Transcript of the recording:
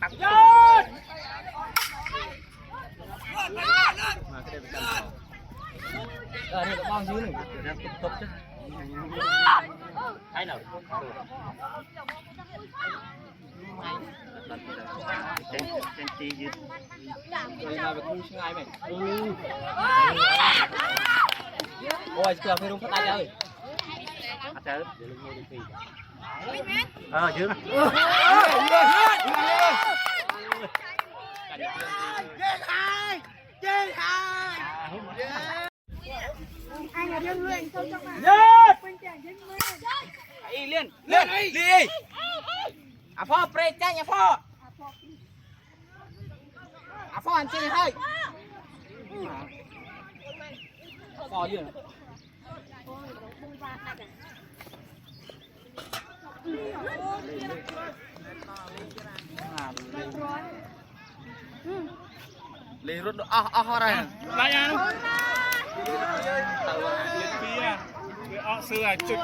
ปักมาก็ได้ไปกันนี่ก็บ้างยืนหนึ่งเดี๋ยวตบchứใช่หรอเป็นตียืดrồi mà về cung ngay mày ôi chờ phải đúng phát tay ơi phát tay chứ ai là dân luyện không trong mà quên chàng dân luyện liên liên đi àพ่อเปรย์แจ้งอย่าพ่อàพ่ออันจริงให้พ่อยืนเลยรถอะไรอะไรอ่ะเล็กเบี้ยหรือเสื้อจุด